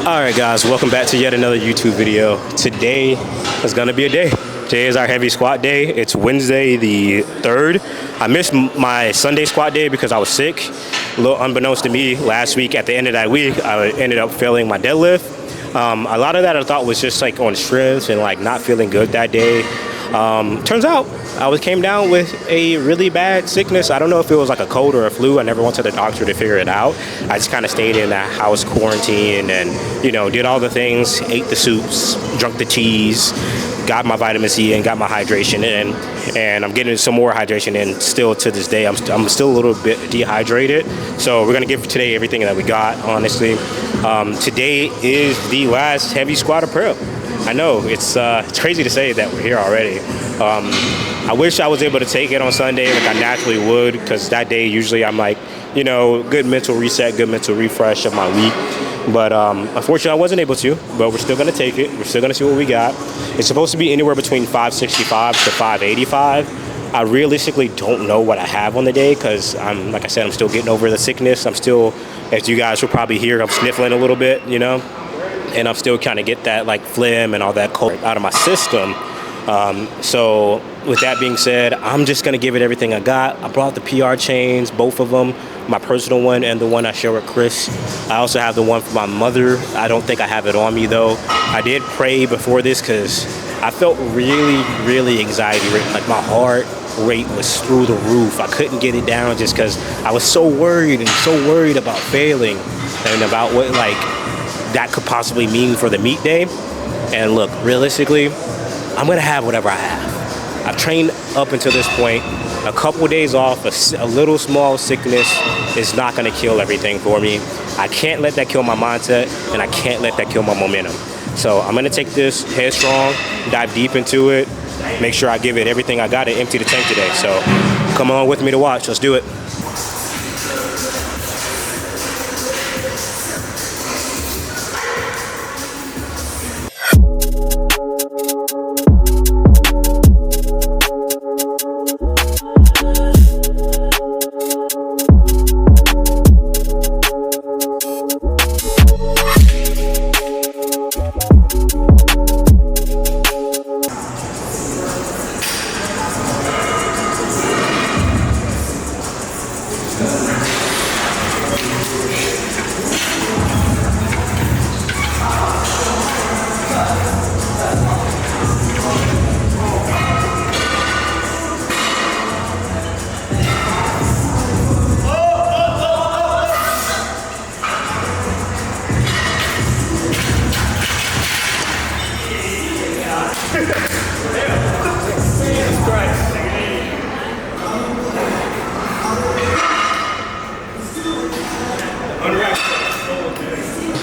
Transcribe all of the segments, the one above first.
Alright guys, welcome back to yet another YouTube video. Today is gonna be a day. Today is our heavy squat day. It's Wednesday the 3rd. I missed my Sunday squat day because I was sick. A little unbeknownst to me, last week at the end of that week, I ended up failing my deadlift. A lot of that I thought was just like on strength and like not feeling good that day. Turns out I came down with a really bad sickness. I don't know if it was like a cold or a flu. I never went to the doctor to figure it out. I just kind of stayed in that house quarantine and, you know, did all the things, ate the soups, drunk the teas, got my vitamin C and got my hydration in, and I'm getting some more hydration in still to this day. I'm still a little bit dehydrated, so we're gonna give today everything that we got, honestly. Today is the last heavy squat of prep. I know it's crazy to say that we're here already. I wish I was able to take it on Sunday like I naturally would, because that day usually I'm like, you know, good mental reset, good mental refresh of my week. But unfortunately, I wasn't able to, but we're still going to take it. We're still going to see what we got. It's supposed to be anywhere between 565 to 585. I realistically don't know what I have on the day because, like I said, I'm still getting over the sickness. I'm still, as you guys will probably hear, I'm sniffling a little bit, you know, and I'm still kind of get that like phlegm and all that cold out of my system. So with that being said, I'm just going to give it everything I got. I brought the PR chains, both of them, my personal one and the one I share with Chris. I also have the one for my mother. I don't think I have it on me though. I did pray before this because I felt really anxiety ridden. Like my heart rate was through the roof. I couldn't get it down just because I was so worried about failing and about what like that could possibly mean for the meet day. And look, realistically, I'm gonna have whatever I have. I've trained up until this point. A couple of days off, a little small sickness is not gonna kill everything for me. I can't let that kill my mindset, and I can't let that kill my momentum. So I'm gonna take this headstrong, dive deep into it, make sure I give it everything I got and empty the tank today. So come on with me to watch, let's do it.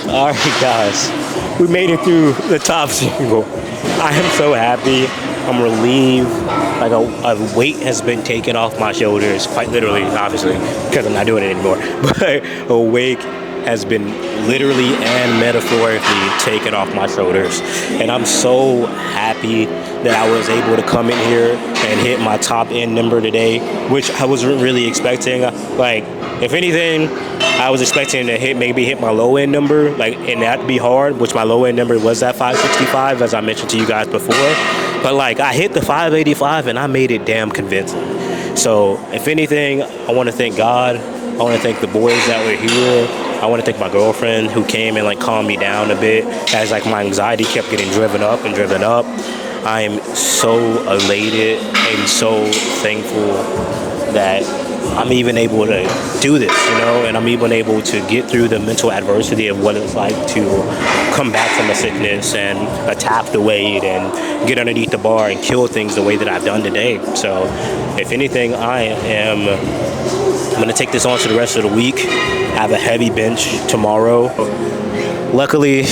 All right, guys, we made it through the top single. I am so happy. I'm relieved. Like a weight has been taken off my shoulders, quite literally, obviously, because I'm not doing it anymore. But a weight has been literally and metaphorically taken off my shoulders. And I'm so happy that I was able to come in here and hit my top end number today, which I wasn't really expecting. Like, if anything, I was expecting to maybe hit my low end number, like, and that'd be hard, which my low end number was at 565, as I mentioned to you guys before. But like, I hit the 585 and I made it damn convincing. So if anything, I want to thank God. I want to thank the boys that were here. I want to thank my girlfriend who came and like calmed me down a bit as like my anxiety kept getting driven up. I am so elated and so thankful that I'm even able to do this, you know, and I'm even able to get through the mental adversity of what it's like to come back from a sickness and attack the weight and get underneath the bar and kill things the way that I've done today. So if anything, I'm going to take this on to the rest of the week. I have a heavy bench tomorrow. Luckily,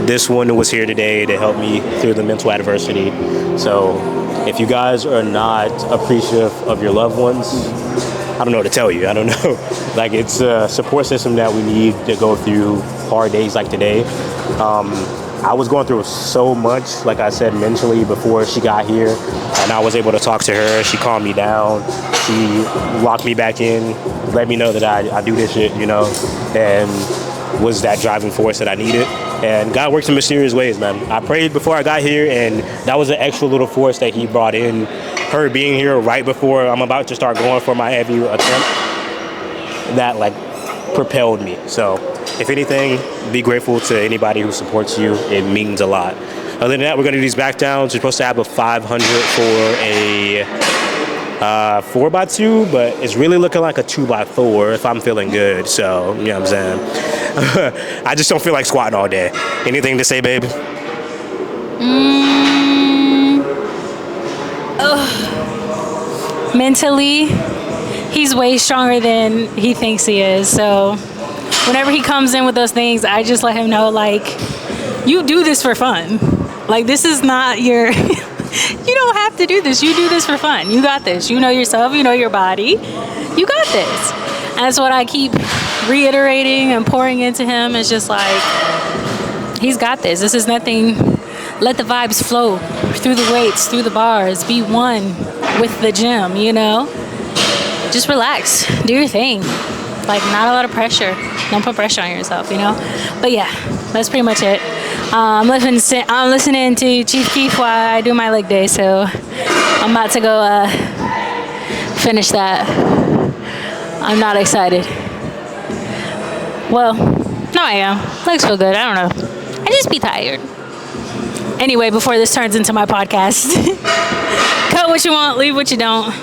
this one was here today to help me through the mental adversity. So if you guys are not appreciative of your loved ones, I don't know what to tell you. I don't know. Like, it's a support system that we need to go through hard days like today. I was going through so much, like I said, mentally before she got here, and I was able to talk to her. She calmed me down. She locked me back in, let me know that I do this shit, you know, and was that driving force that I needed. And God works in mysterious ways, man. I prayed before I got here, and that was an extra little force that he brought in. Her being here right before I'm about to start going for my heavy attempt, that like propelled me. So if anything, be grateful to anybody who supports you. It means a lot. Other than that, we're going to do these back downs. We're supposed to have a 500 for a 4x2, but it's really looking like a 2x4 if I'm feeling good. So, you know what I'm saying? I just don't feel like squatting all day. Anything to say, babe? Mentally, he's way stronger than he thinks he is. So whenever he comes in with those things, I just let him know, like, you do this for fun. Like, this is not your... You don't have to do this. You do this for fun. You got this. You know yourself. You know your body. You got this. And that's what I keep reiterating and pouring into him. It's just like, he's got this. This is nothing. Let the vibes flow through the weights, through the bars. Be one with the gym, you know? Just relax. Do your thing. Like, not a lot of pressure. Don't put pressure on yourself, you know? But yeah, that's pretty much it. I'm listening to Chief Keef while I do my leg day, so I'm about to go finish that. I'm not excited. Well, no, I am. Legs feel good. I don't know. I just be tired. Anyway, before this turns into my podcast, cut what you want, leave what you don't.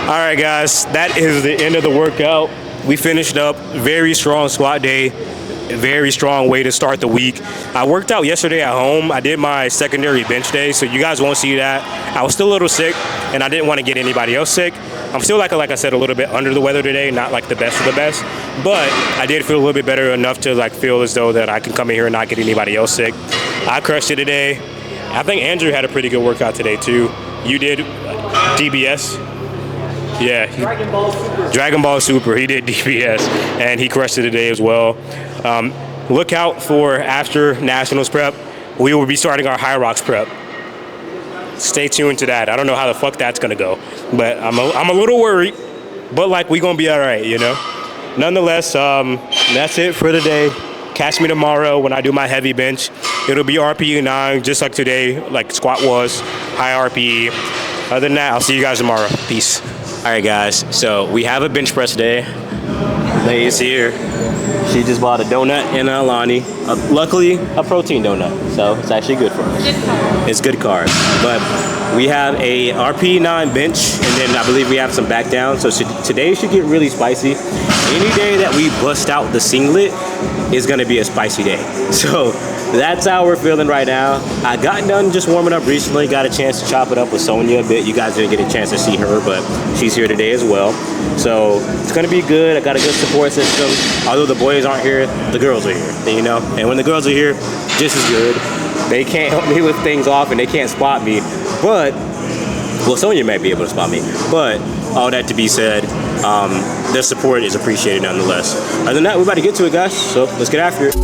All right, guys, that is the end of the workout. We finished up. Very strong squat day. Very strong way to start the week. I worked out yesterday at home. I did my secondary bench day, so you guys won't see that. I was still a little sick, and I didn't want to get anybody else sick. I'm still, like I said, a little bit under the weather today, not like the best of the best, but I did feel a little bit better enough to like feel as though that I can come in here and not get anybody else sick. I crushed it today. I think Andrew had a pretty good workout today too. You did DBS? Yeah. Dragon Ball Super. He did DBS, and he crushed it today as well. Look out for after Nationals prep. We will be starting our High Rocks prep. Stay tuned to that. I don't know how the fuck that's gonna go, but I'm a little worried. But like, we gonna be all right, you know. Nonetheless, that's it for today. Catch me tomorrow when I do my heavy bench. It'll be RPE 9, just like today, like squat was, high RPE. Other than that, I'll see you guys tomorrow. Peace. All right, guys. So we have a bench press today. Lady's here. She just bought a donut and a Alani. Luckily, a protein donut, so it's actually good for us. It's good carbs. But we have a RP9 bench, and then I believe we have some back down. So today should get really spicy. Any day that we bust out the singlet is gonna be a spicy day. So that's how we're feeling right now. I got done just warming up recently. Got a chance to chop it up with Sonia a bit. You guys didn't get a chance to see her, but she's here today as well. So it's gonna be good. I got a good support system. Although the boys aren't here, the girls are here, you know? And when the girls are here, just as good. They can't help me with things off and they can't spot me, but, well, Sonia might be able to spot me, but all that to be said, their support is appreciated nonetheless. Other than that, we're about to get to it, guys, so let's get after it.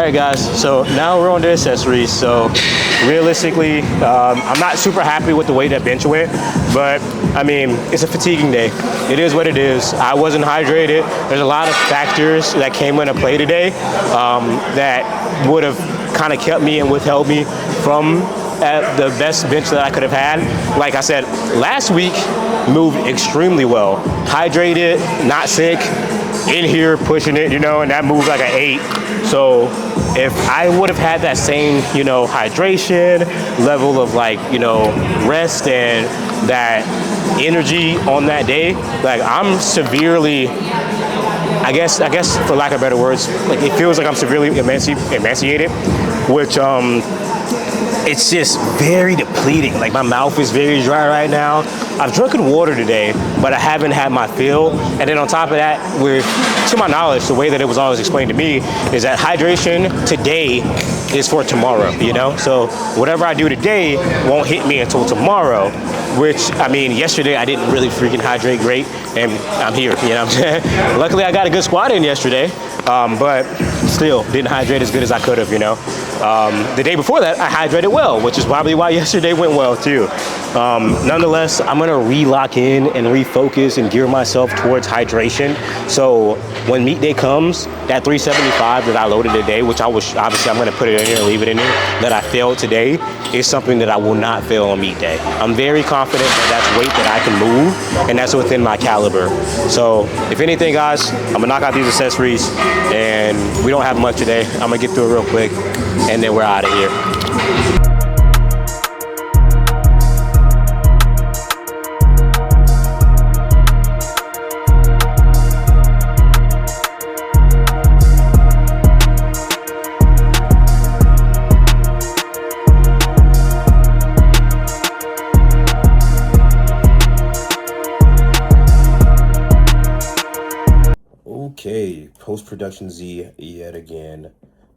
right, guys. So now we're on the accessories. So realistically, I'm not super happy with the way that bench went, but I mean, it's a fatiguing day. It is what it is. I wasn't hydrated. There's a lot of factors that came into play today that would have kind of kept me and withheld me from at the best bench that I could have had. Like I said, last week moved extremely well. Hydrated, not sick, in here pushing it, and that moved like an 8. So if I would have had that same, hydration, level of rest and that energy on that day, like I'm severely, I guess for lack of better words, like it feels like I'm severely emaciated, which it's just very depleting. Like my mouth is very dry right now. I've drunken water today, but I haven't had my fill. And then on top of that, to my knowledge, the way that it was always explained to me is that hydration today is for tomorrow, So whatever I do today won't hit me until tomorrow, which, I mean, yesterday I didn't really freaking hydrate great, and I'm here, what I'm saying? Luckily, I got a good squat in yesterday, but still didn't hydrate as good as I could have, The day before that, I hydrated well, which is probably why yesterday went well too. Nonetheless, I'm gonna re-lock in and refocus and gear myself towards hydration. So when meet day comes, that 375 that I loaded today, which obviously I'm gonna put it in here and leave it in here, that I failed today, is something that I will not fail on meet day. I'm very confident that that's weight that I can move, and that's within my caliber. So if anything, guys, I'm gonna knock out these accessories, and we don't have much today. I'm gonna get through it real quick, and then we're out of here. Okay, post-production Z yet again.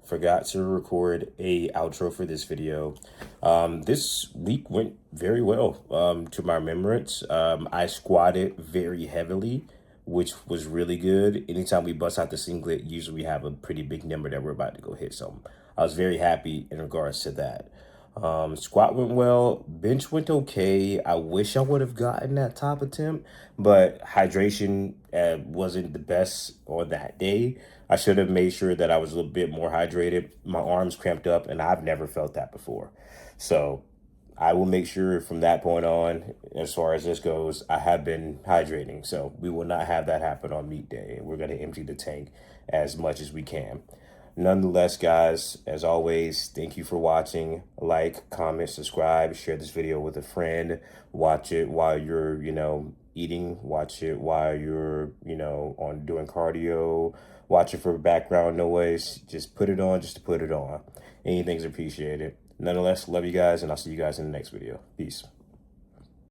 Forgot to record a outro for this video. This week went very well, to my remembrance. I squatted very heavily, which was really good. Anytime we bust out the singlet, usually we have a pretty big number that we're about to go hit. So I was very happy in regards to that. Squat went well. Bench went okay. I wish I would have gotten that top attempt, but hydration wasn't the best on that day. I should have made sure that I was a little bit more hydrated. My arms cramped up, and I've never felt that before. So I will make sure from that point on, as far as this goes, I have been hydrating. So we will not have that happen on meet day. We're going to empty the tank as much as we can. Nonetheless, guys, as always, thank you for watching. Like, comment, subscribe, share this video with a friend. Watch it while you're, eating. Watch it while you're, on doing cardio. Watch it for background noise. Just put it on just to put it on. Anything's appreciated. Nonetheless, love you guys, and I'll see you guys in the next video. Peace.